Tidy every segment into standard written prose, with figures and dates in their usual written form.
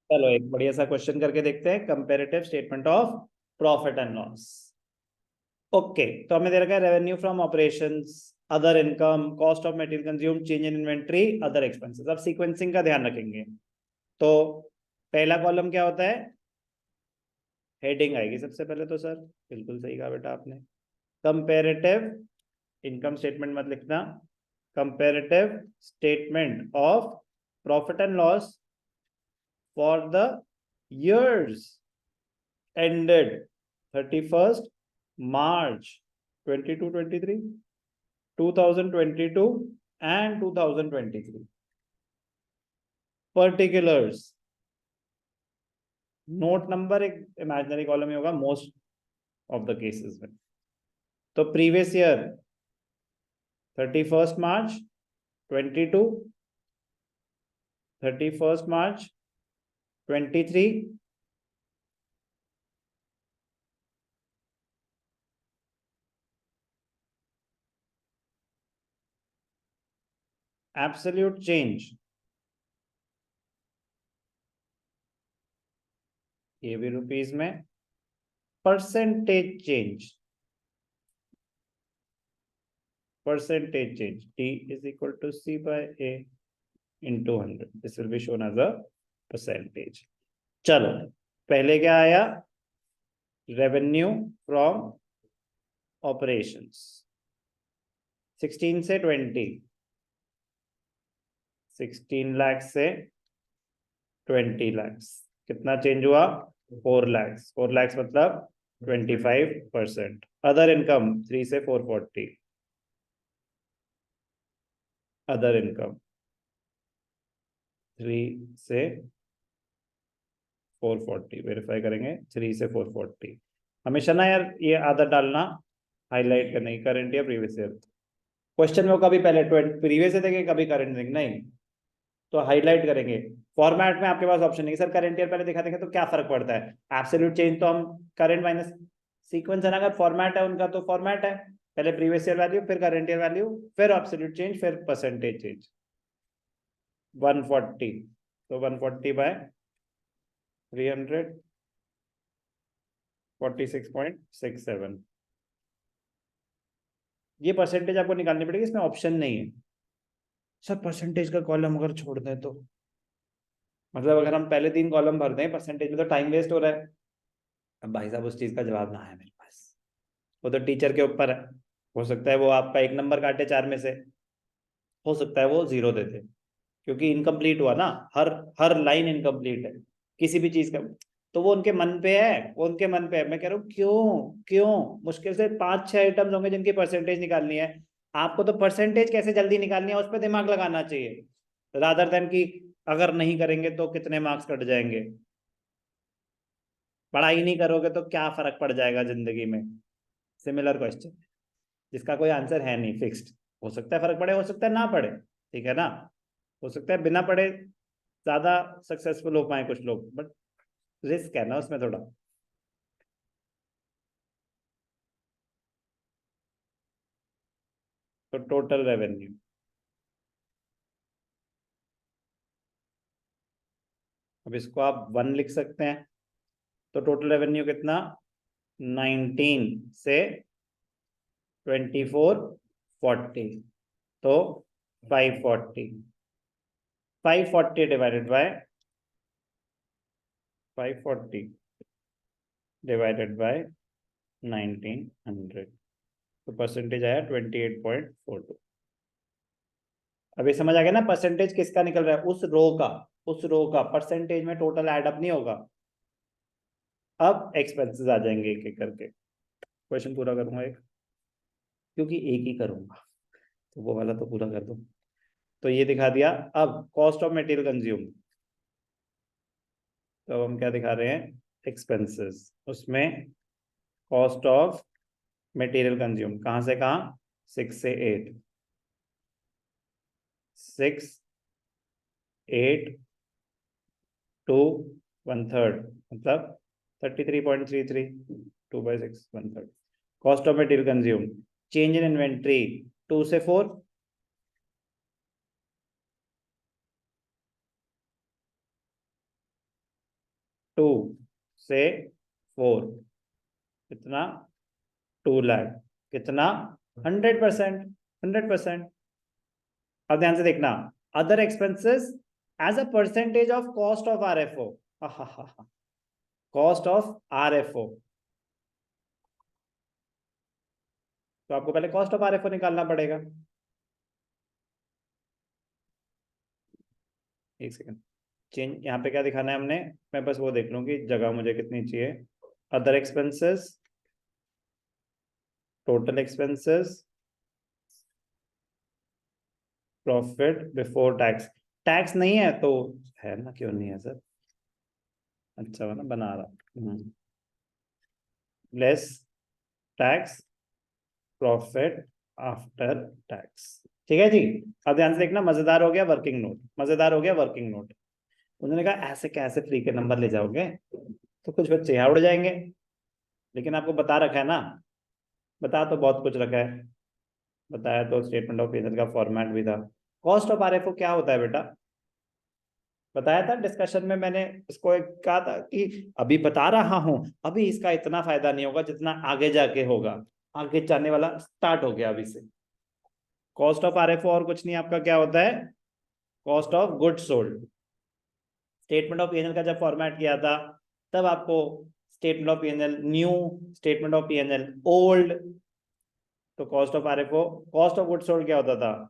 चलो एक बढ़िया सा क्वेश्चन करके देखते हैं, comparative statement of profit and loss. Okay, तो हमें दे रखा है revenue from operations, other income, cost of material consume, change in inventory, other expenses. अब सीक्वेंसिंग का ध्यान रखेंगे। तो पहला कॉलम क्या होता है? हेडिंग आएगी सबसे पहले तो सर, बिल्कुल सही कहा बेटा आपने। कंपेरेटिव इनकम स्टेटमेंट मत लिखना, comparative statement of profit and loss for the years ended 31st March 22-23, 2022 and 2023. Particulars, note number एक इमेजिनरी कॉलम ही होगा मोस्ट ऑफ द केसेस में। तो previous year 31st March 22, 31st March 23, absolute change ये भी rupees में, percentage change, percentage change T is equal to C by A into 100. This will be shown as a percentage. चलो पहले क्या आया? Revenue from operations 16 से 20, 16 लाख से 20 लाख, कितना चेंज हुआ? 4 लाख। 4 लाख मतलब 25%। अदर इनकम 3 से 440, अदर इनकम 3 से 440, वेरीफाई करेंगे 3 से 440। हमेशा ना यार ये आदत डालना हाईलाइट करने की, करंट या प्रीवियस ईयर। क्वेश्चन में वो कभी पहले प्रीवियस ईयर देंगे, कभी करंट देंगे, नहीं तो हाईलाइट करेंगे। फॉर्मेट में आपके पास ऑप्शन नहीं सर करंट ईयर पहले दिखा देंगे तो क्या फर्क पड़ता है? एब्सोल्यूट चेंज तो हम करंट माइनस सीक्वेंस है ना, अगर फॉर्मेट है उनका तो फॉर्मेट है, पहले प्रीवियस ईयर वैल्यू, फिर करंट ईयर वैल्यू, फिर एब्सोल्यूट चेंज, फिर परसेंटेज चेंज। 140, तो 140 बाय 300, 46.67। ये परसेंटेज आपको निकालनी पड़ेगी, इसमें ऑप्शन नहीं है सर। परसेंटेज का कॉलम अगर छोड़ दें तो मतलब अगर हम पहले 3 कॉलम भर दें परसेंटेज में तो टाइम वेस्ट हो रहा है। अब भाई साहब उस चीज का जवाब ना है मेरे पास, वो तो टीचर के ऊपर है। हो सकता है वो आपका 1 नंबर काटे 4 में से, हो सकता है वो 0 देते, क्योंकि इनकम्प्लीट हुआ ना, हर हर लाइन इनकम्प्लीट है किसी भी चीज का। तो वो उनके मन पे है, वो उनके मन पे है। मैं कह रहा हूँ क्यों क्यों, मुश्किल से 5-6 आइटम्स होंगे जिनकी परसेंटेज निकालनी है। आपको तो परसेंटेज कैसे जल्दी निकालनी है उस पर दिमाग लगाना चाहिए, रादर देन कि अगर नहीं करेंगे तो कितने मार्क्स कट जाएंगे। पढ़ाई नहीं करोगे तो क्या फर्क पड़ जाएगा जिंदगी में? सिमिलर क्वेश्चन जिसका कोई आंसर है नहीं फिक्स्ड। हो सकता है फर्क पड़े, हो सकता है ना पड़े, ठीक है ना। हो सकता है बिना पढ़े ज्यादा सक्सेसफुल हो पाए कुछ लोग, बट रिस्क है ना उसमें थोड़ा। तो टोटल रेवेन्यू, अब इसको आप 1 लिख सकते हैं। तो टोटल रेवेन्यू कितना? 19 से 2440, तो 540, 540 डिवाइडेड बाय 540 डिवाइडेड बाय 1900, तो परसेंटेज आया 28.42। अभी समझ आ गया ना परसेंटेज किसका निकल रहा है? उस रो का, उस रो का परसेंटेज में टोटल ऐड अप नहीं होगा। अब एक्सपेंसेस आ जाएंगे एक एक करके। क्वेश्चन पूरा करूंगा एक, क्योंकि एक ही करूंगा तो वो वाला तो पूरा कर दूं। तो ये दिखा दिया। अब कॉस्ट ऑफ मटेरियल कंज्यूम, तो हम क्या दिखा रहे हैं? एक्सपेंसेस, उसमें कॉस्ट ऑफ मटेरियल कंज्यूम कहां से कहां? 6 से 8, 6, 8 टू 1/3, मतलब 33.33, 2/6, 1/3। Cost of material consume, change in inventory 2 से 4, 2 से 4 कितना 2 लाख कितना 100%। 100%। अब ध्यान से देखना other expenses as a percentage of cost of RFO. Cost of RFO तो आपको पहले कॉस्ट ऑफ आरएफओ निकालना पड़ेगा। एक सेकंड चेंज यहाँ पे क्या दिखाना है हमने मैं बस वो देख लूँ कि जगह मुझे कितनी चाहिए। Other expenses total expenses profit before tax. Tax नहीं है तो है ना क्यों नहीं है सर। अच्छा है ना बना रहा less tax profit after tax. ठीक है जी। अब ध्यान से देखना मजेदार हो गया वर्किंग नोट। मजेदार हो गया वर्किंग नोट। उन्होंने कहा ऐसे कैसे फ्री के नंबर ले जाओगे तो कुछ बच्चे यहाँ उड़ जाएंगे। लेकिन आपको बता रखा है ना। बता तो बहुत कुछ रखा है। बताया तो स्टेटमेंट ऑफ पेमेंट का फॉर्मेट भी था। कॉस्ट ऑफ आरएफओ क्या होता है बेटा बताया था डिस्कशन में मैंने इसको एक कहा था कि अभी बता रहा हूं अभी इसका इतना फायदा नहीं होगा जितना आगे जाके होगा। आगे जाने वाला स्टार्ट हो गया अभी से। कॉस्ट ऑफ आरएफओ और कुछ नहीं आपका क्या होता है cost of goods sold. Statement of PNL का जब फॉर्मेट किया था तब आपको statement of PNL new statement of PNL old. तो cost of RFO cost of goods sold क्या होता था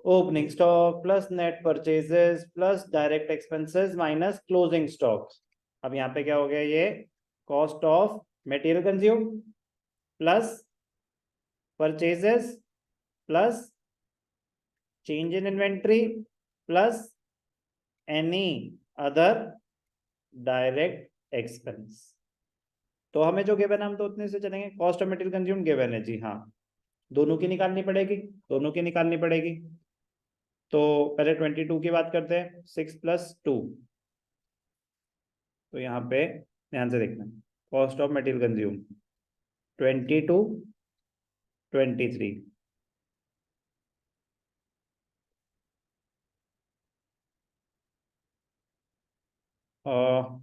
opening stock plus net purchases plus direct expenses minus closing stocks. अब यहाँ पे क्या हो गया ये cost of material consume plus purchases plus change in inventory plus any other direct expense. तो हमें जो गिवन है हम तो उतने से चलेंगे cost of material consume given है जी हाँ। दोनों की निकालनी पड़ेगी। दोनों की निकालनी पड़ेगी। तो पहले 22 की बात करते हैं 6 + 2। तो यहाँ पे ध्यान से देखना कॉस्ट ऑफ मटेरियल कंज्यूम 22 23 और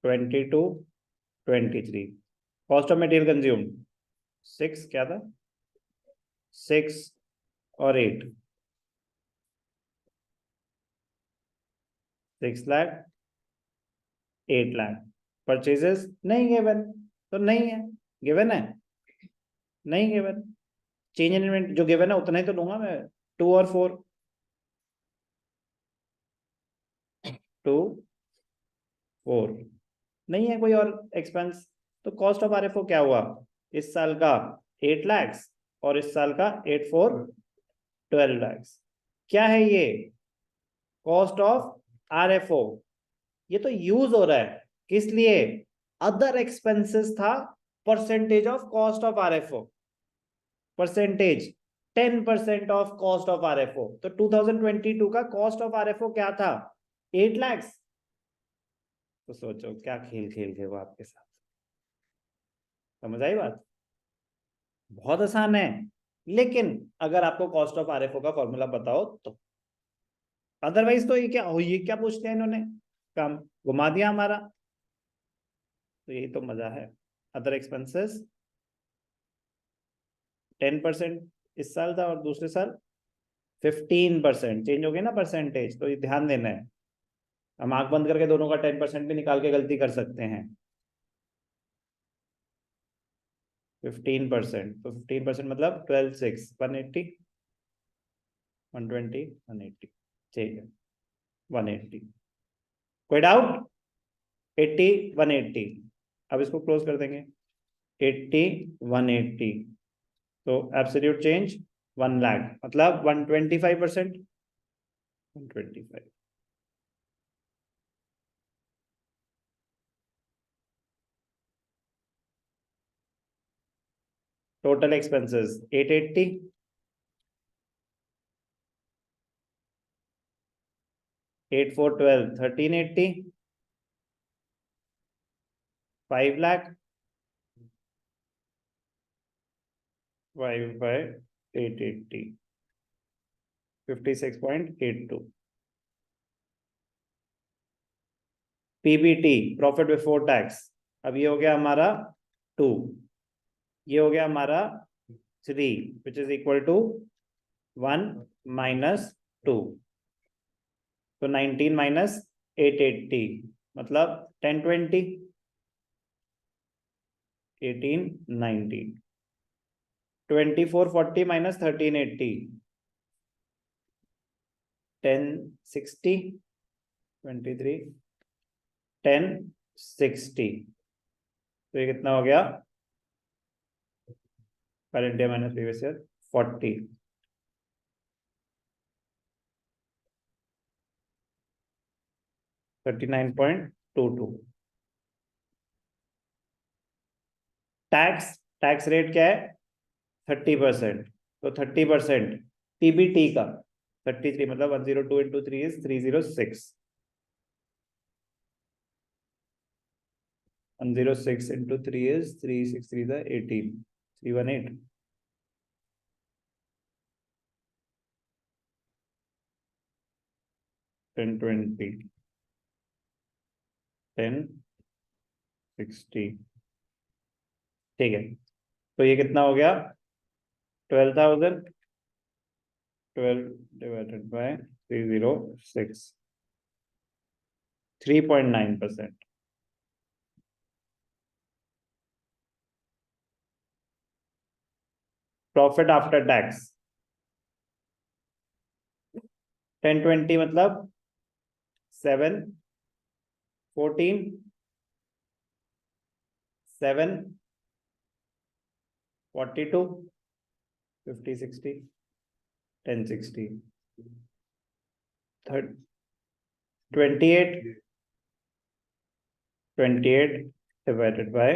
22 23 कॉस्ट ऑफ मटेरियल कंज्यूम 6 क्या था 6 और 8 6 लाख 8 लाख। परचेजेस नहीं गिवन तो नहीं है गिवन है नहीं गिवन। चेंज इन इन्वेंट जो गिवन है उतना ही तो लूंगा मैं 2 और 4 2 4 नहीं है कोई और एक्सपेंस। तो कॉस्ट ऑफ आरएफओ क्या हुआ इस साल का 8 लाख और इस साल का 8 4 12 लाख। क्या है ये कॉस्ट ऑफ आरएफओ। ये तो यूज हो रहा है किस लिए अदर एक्सपेंसेस था percentage of cost of RFO percentage 10% of cost of RFO. तो 2022 का कॉस्ट ऑफ आरएफओ क्या था 8 लाख। तो सोचो क्या खेल खेल थे वो आपके साथ। समझ आई बात। बहुत आसान है। लेकिन अगर आपको कॉस्ट ऑफ आरएफओ का फॉर्मूला बताओ तो अदरवाइज तो ये क्या पूछते हैं इन्होंने काम घुमा दिया हमारा। तो यही तो मजा है। अदर एक्सपेंसेस 10% इस साल था और दूसरे साल 15% चेंज हो गया ना परसेंटेज। तो ये ध्यान देना है। हम आंख बंद करके दोनों का 10% भी निकाल के गलती कर सकते हैं। 15% तो 15% मतलब 12 6 180 120 180 ठीक है 180। कोई डाउट 80 180। अब इसको क्लोज कर देंगे 80 180। तो एब्सोल्यूट चेंज 1 लाख मतलब 125%। 125 total expenses 880 8 4 12 1380 5 lakh 5 by 880 56.82। PBT profit before tax, अब ये हो गया हमारा 2, ये हो गया हमारा 3 which is equal to 1 minus 2, तो 19 माइनस 880 मतलब 1020 1890 2440 माइनस 1380 1060 23 1060, तो ये कितना हो गया current year minus previous year 40, $39.22। Tax tax rate क्या है 30%, तो 30% पीबीटी का 33 मतलब 102 into 3 is 306, 106 into 3 is 363 the 18 318 1020 1060, ठीक है, तो ये कितना हो गया 12,000 12 divided by 306 3.9%। Profit after tax 1020 मतलब 7 14 7 42 50 60 1060 28 divided by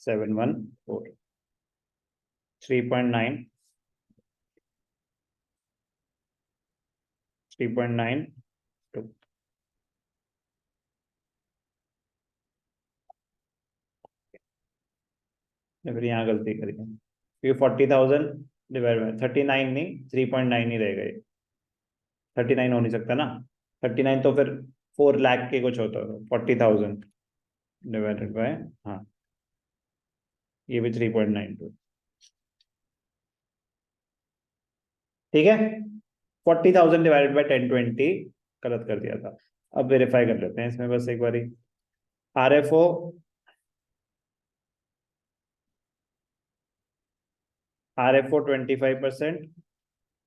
714 3.9 3.92, फिर यहाँ गलती करी है, 40,000 डिवाइड बाय 39 नहीं 3.9 ही रहेगा, ये 39 हो नहीं सकता ना, 39 तो फिर 4 लाख के कुछ होता है, 40,000 डिवाइडेड बाय, हाँ ये भी 3.92, ठीक है 40,000 डिवाइडेड बाय 1020 गलत कर दिया था। अब वेरीफाई कर लेते हैं इसमें बस एक बारी, RFO RFO 25%,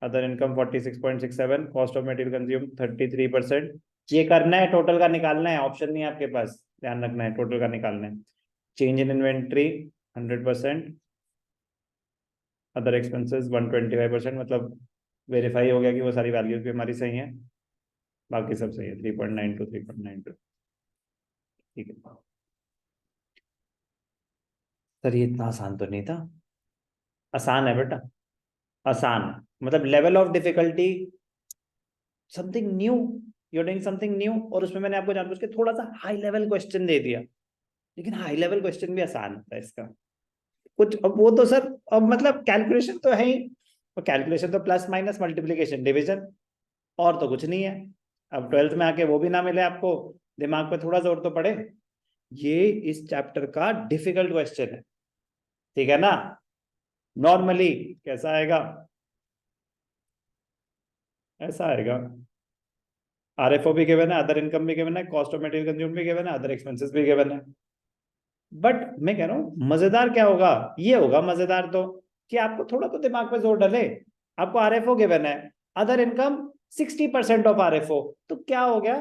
other income 46.67, cost of material consume 33%। ये करना है, टोटल का निकालना है, ऑप्शन नहीं है आपके पास, ध्यान रखना है टोटल का निकालना है। Change in inventory 100%, other expenses 125%, मतलब वेरीफाई हो गया कि वो सारी वैल्यूज भी हमारी सही हैं, बाकी सब सही है 3.92 3.92, ठीक है सर ये इतना आसान तो नहीं था, आसान है बेटा, आसान मतलब level of difficulty something new, you are doing something new, और उसमें मैंने आपको जानबूझ के थोड़ा सा हाई लेवल क्वेश्चन दे दिया, लेकिन हाई लेवल क्वेश्चन भी आसान होता है इसका कुछ, अब वो तो सर अब मतलब कैलकुलेशन तो है ही, और कैलकुलेशन तो प्लस माइनस मल्टीप्लीकेशन डिवीजन, और तो कुछ नहीं है। अब 12th में आके वो भी ना मिले आपको, दिमाग पे थोड़ा जोर तो पड़े, ये इस चैप्टर का डिफिकल्ट क्वेश्चन है, ठीक है ना। नॉर्मली कैसा आएगा, ऐसा आएगा, आरएफओ भी गिवन है, अदर इनकम भी गिवन है, कॉस्ट ऑफ मटेरियल कंज्यूम भी गिवन है, अदर एक्सपेंसेस भी गिवन है। बट मैं कह रहा हूं मजेदार क्या होगा, ये होगा मजेदार तो कि आपको थोड़ा तो दिमाग पे जोर डले, आपको आरएफओ गिवन है, अदर इनकम 60% ऑफ आरएफओ, तो क्या हो गया,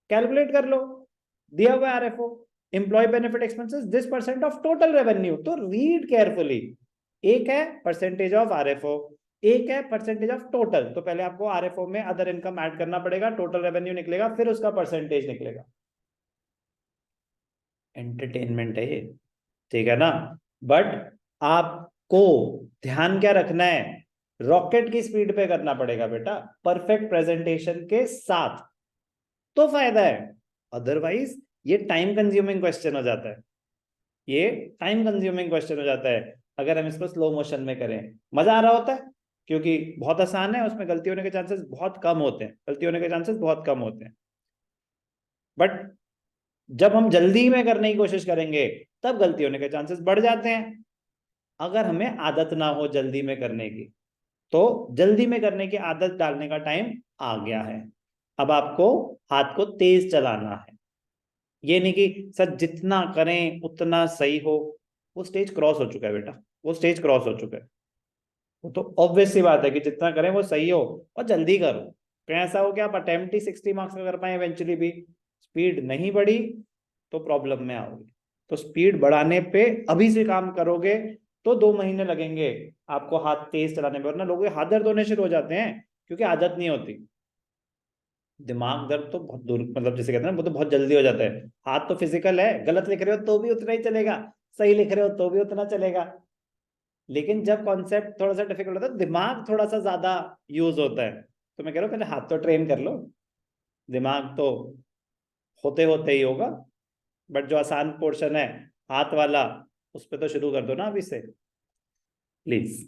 कैलकुलेट कर लो, दिया हुआ RFO, employ benefit expenses this percent of total revenue, तो रीड केयरफुली, एक है परसेंटेज ऑफ आरएफओ, एक है परसेंटेज ऑफ टोटल, तो पहले आपको आरएफओ में अदर इनकम ऐड करना पड़ेगा, टोटल रेवेन्यू निकलेगा, फिर उसका परसेंटेज निकलेगा। एंटरटेनमेंट है ये, ठीक है ना। बट आपको ध्यान क्या रखना है, रॉकेट की स्पीड पे करना पड़ेगा बेटा, परफेक्ट प्रेजेंटेशन के साथ, तो फायदा है, अदरवाइज ये टाइम कंज्यूमिंग क्वेश्चन हो जाता है। ये टाइम कंज्यूमिंग क्वेश्चन हो जाता है अगर हम इसको स्लो मोशन में करें। मजा आ रहा होता है क्योंकि बहुत आसान है, उसमें गलती होने के चांसेस बहुत कम होते हैं, गलती होने के चांसेस बहुत कम होते हैं। बट जब हम जल्दी में करने की कोशिश करेंगे तब गलती होने के चांसेस बढ़ जाते हैं। अगर हमें आदत ना हो जल्दी में करने की, तो जल्दी में करने की आदत डालने का टाइम आ गया है। अब आपको हाथ को तेज चलाना है। ये नहीं कि सर जितना करें उतना सही हो, वो स्टेज क्रॉस हो चुका है बेटा, वो स्टेज क्रॉस हो चुका है। वो तो ऑब्वियस सी बात है कि जितना करें वो सही हो और जल्दी करो। कहीं ऐसा हो कि आप अटेम्प्ट ही 60 मार्क्स का कर पाए इवेंचुअली भी, स्पीड नहीं बढ़ी तो प्रॉब्लम में आओगे। तो स्पीड बढ़ाने पे अभी से काम करोगे तो 2 महीने लगेंगे आपको हाथ तेज चलाने में, वरना लोगों के हाथ दर्द होने शुरू हो जाते हैं क्योंकि आदत नहीं होती। दिमाग दर्द तो बहुत दूर, मतलब जैसे कहते हैं ना, वो तो बहुत जल्दी हो जाता है। हाथ तो फिजिकल है, गलत लिख रहे हो तो भी उतना ही चलेगा, सही लिख रहे हो तो भी उतना चलेगा। लेकिन जब कॉन्सेप्ट थोड़ा सा डिफिकल्ट होता है, दिमाग थोड़ा सा ज्यादा यूज होता है। तो मैं कह रहा हूँ पहले हाथ तो ट्रेन कर लो, दिमाग तो होते होते ही होगा। बट जो आसान पोर्शन है हाथ वाला, उस पर तो शुरू कर दो ना अभी से, प्लीज।